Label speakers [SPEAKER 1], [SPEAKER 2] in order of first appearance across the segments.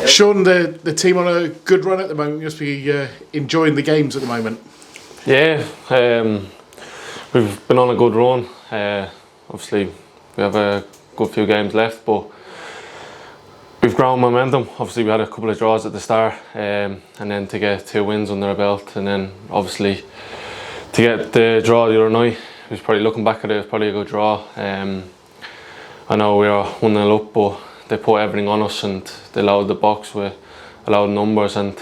[SPEAKER 1] Sean, the team on a good run at the moment. You must be enjoying the games at the moment.
[SPEAKER 2] Yeah, we've been on a good run. Obviously, we have a good few games left, but we've grown momentum. Obviously, we had a couple of draws at the start, and then to get 2 wins under our belt, and then obviously to get the draw the other night, we was probably looking back at it, it was probably a good draw. I know we were 1-0 up, but they put everything on us and they loaded the box with a lot of numbers, and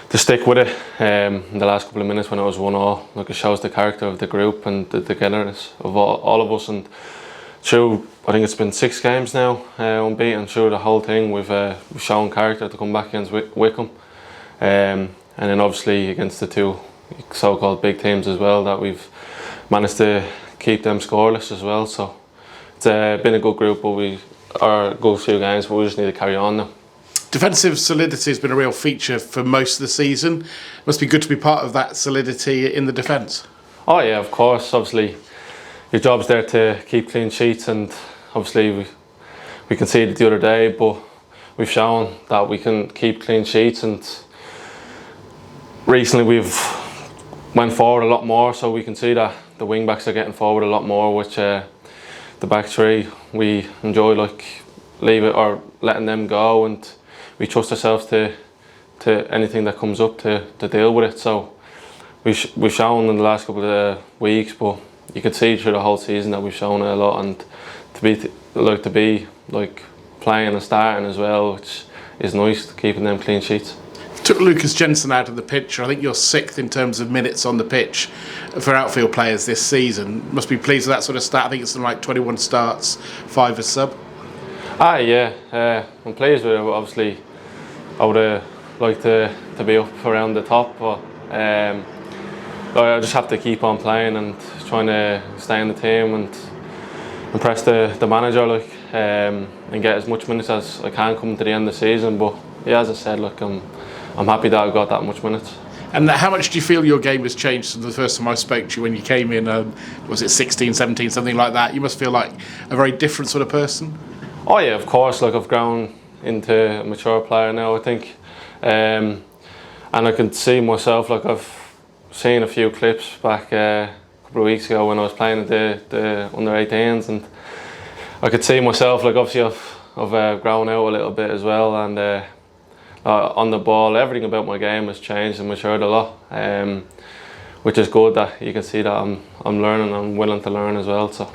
[SPEAKER 2] to stick with it in the last couple of minutes when it was 1-1, like, it shows the character of the group and the togetherness of all of us. And through, I think it's been 6 games now, unbeaten through the whole thing, we've shown character to come back against Wickham, and then obviously against the 2 so-called big teams as well, that we've managed to keep them scoreless as well. So it's been a good group, but a good few games, but we just need to carry on now.
[SPEAKER 1] Defensive solidity has been a real feature for most of the season. It must be good to be part of that solidity in the defence.
[SPEAKER 2] Oh yeah, of course. Obviously, your job's there to keep clean sheets, and obviously we conceded the other day, but we've shown that we can keep clean sheets, and recently we've went forward a lot more, so we can see that the wing backs are getting forward a lot more, which the back three, we enjoy, like, leave it or letting them go, and we trust ourselves to anything that comes up to deal with it. So we've shown in the last couple of weeks, but you can see through the whole season that we've shown it a lot, and to be playing and starting as well, which is nice, keeping them clean sheets.
[SPEAKER 1] Took Lucas Jensen out of the picture. I think you're 6th in terms of minutes on the pitch for outfield players this season. Must be pleased with that sort of stat. I think it's something like 21 starts, 5 as sub.
[SPEAKER 2] Yeah, I'm pleased with it. Obviously, I would have liked to be up around the top, but I just have to keep on playing and trying to stay in the team and impress the manager, and get as much minutes as I can coming to the end of the season. But yeah, as I said, I'm happy that I got that much minutes.
[SPEAKER 1] And how much do you feel your game has changed since the first time I spoke to you when you came in? Was it 16, 17, something like that? You must feel like a very different sort of person.
[SPEAKER 2] Oh yeah, of course. I've grown into a mature player now, I think, and I can see myself. I've seen a few clips back a couple of weeks ago when I was playing at the under-18s, and I could see myself. Obviously, I've grown out a little bit as well, and on the ball, everything about my game has changed and matured a lot, which is good. That you can see that I'm learning. I'm willing to learn as well. So.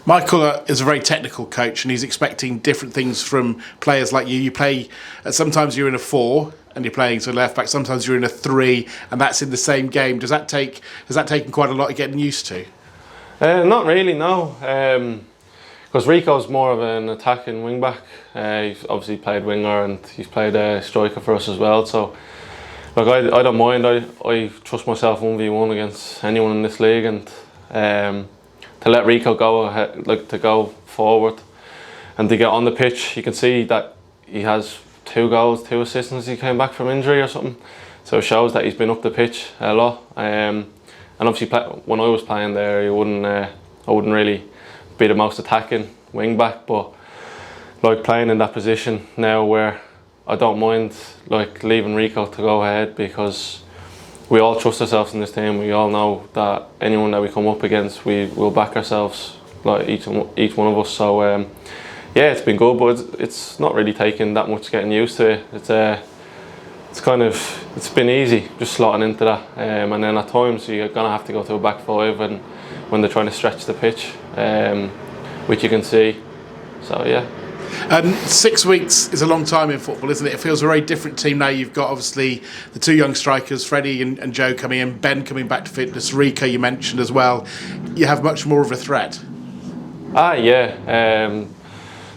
[SPEAKER 1] Michael is a very technical coach, and he's expecting different things from players like you. You play, sometimes you're in a 4 and you're playing to left back, sometimes you're in a 3 and that's in the same game. Has that taken quite a lot of getting used to?
[SPEAKER 2] Not really, no. Because Rico's more of an attacking wing back. He's obviously played winger and he's played striker for us as well. So I don't mind. I trust myself 1v1 against anyone in this league, and to let Rico go ahead, to go forward and to get on the pitch. You can see that he has 2 goals, 2 assists since he came back from injury or something. So it shows that he's been up the pitch a lot. And obviously when I was playing there, I wouldn't really be the most attacking wing back, but playing in that position now where I don't mind leaving Rico to go ahead, because we all trust ourselves in this team. We all know that anyone that we come up against, we will back ourselves, each one of us. So yeah, it's been good, but it's not really taking that much getting used to it. It's been easy just slotting into that, and then at times you're gonna have to go to a back 5 and when they're trying to stretch the pitch, which you can see. So yeah.
[SPEAKER 1] 6 weeks is a long time in football, isn't it? It feels a very different team now. You've got obviously the 2 young strikers, Freddie and Joe, coming in, Ben coming back to fitness, Rico you mentioned as well. You have much more of a threat.
[SPEAKER 2] Yeah.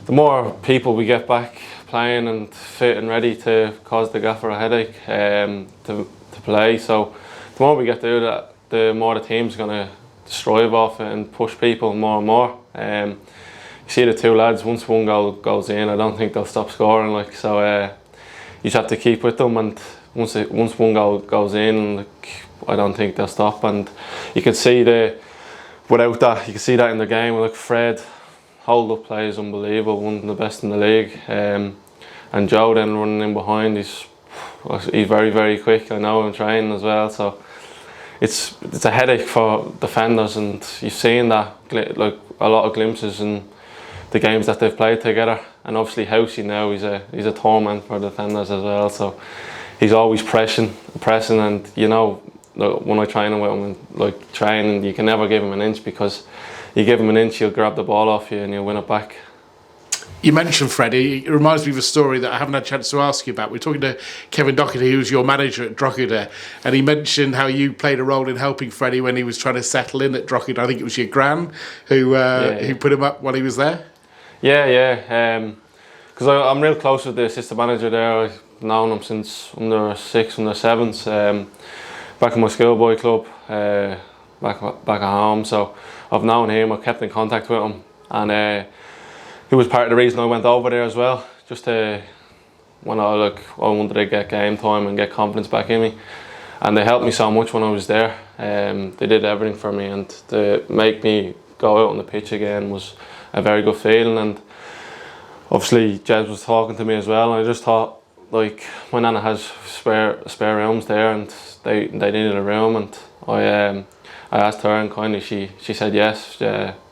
[SPEAKER 2] The more people we get back playing and fit and ready to cause the gaffer a headache to play, so the more we get to do that, the more the team's going to strive off it and push people more and more. You see the 2 lads, once one goal goes in, I don't think they'll stop scoring. So you just have to keep with them, and once one goal goes in, I don't think they'll stop. And you can see without that, you can see that in the game. Fred, hold up play is unbelievable, one of the best in the league. And And Joe then running in behind, he's very, very quick. I know in training as well, so it's a headache for defenders, and you've seen that like a lot of glimpses in the games that they've played together. And obviously Housey now, he's a torment for defenders as well, so he's always pressing, and you know, when I train with him, like training, you can never give him an inch, because you give him an inch, he'll grab the ball off you and you'll win it back.
[SPEAKER 1] You mentioned Freddie. It reminds me of a story that I haven't had a chance to ask you about. We were talking to Kevin Doherty, who was your manager at Drogheda, and he mentioned how you played a role in helping Freddie when he was trying to settle in at Drogheda. I think it was your gran who put him up while he was there.
[SPEAKER 2] Yeah. Because I'm real close with the assistant manager there. I've known him since under 6, under 7s. Back in my schoolboy club, back at home. So I've known him. I've kept in contact with him, and he was part of the reason I went over there as well, just when I wanted to get game time and get confidence back in me. And they helped me so much when I was there. They did everything for me, and to make me go out on the pitch again was a very good feeling. And obviously Jez was talking to me as well, and I just thought, like, my nana has spare rooms there, and they needed a room, and I asked her, and kindly she said yes,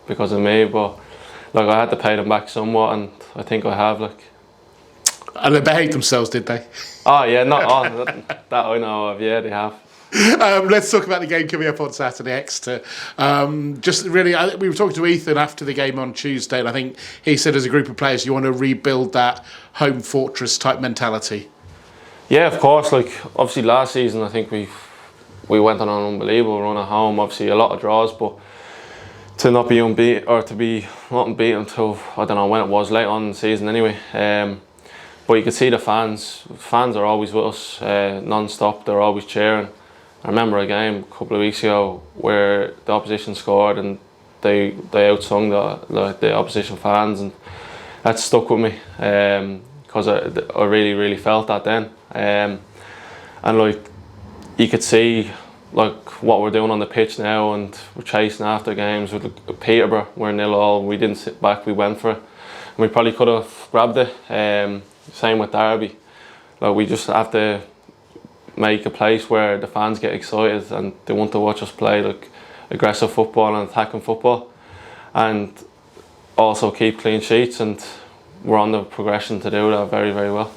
[SPEAKER 2] because of me. But like, I had to pay them back somewhat, and I think I have. Like,
[SPEAKER 1] and they behaved themselves, did they?
[SPEAKER 2] Oh yeah, not all that I know of. Yeah, they have.
[SPEAKER 1] Let's talk about the game coming up on Saturday, Exeter. Just really, we were talking to Ethan after the game on Tuesday, and I think he said, as a group of players, you want to rebuild that home fortress type mentality.
[SPEAKER 2] Yeah, of course. Like, obviously last season, I think we went on an unbelievable run at home. Obviously a lot of draws, but to not be unbeaten, or to be not unbeaten until, I don't know when it was, late on in the season anyway. But you could see the fans are always with us, non-stop. They're always cheering. I remember a game a couple of weeks ago where the opposition scored and they outsung the opposition fans, and that stuck with me, because I really, really felt that then. And like, you could see like what we're doing on the pitch now, and we're chasing after games. With Peterborough, we're 0-0. We didn't sit back, we went for it, and we probably could have grabbed it. Same with Derby. Like, we just have to make a place where the fans get excited and they want to watch us play like aggressive football and attacking football, and also keep clean sheets, and we're on the progression to do that very, very well.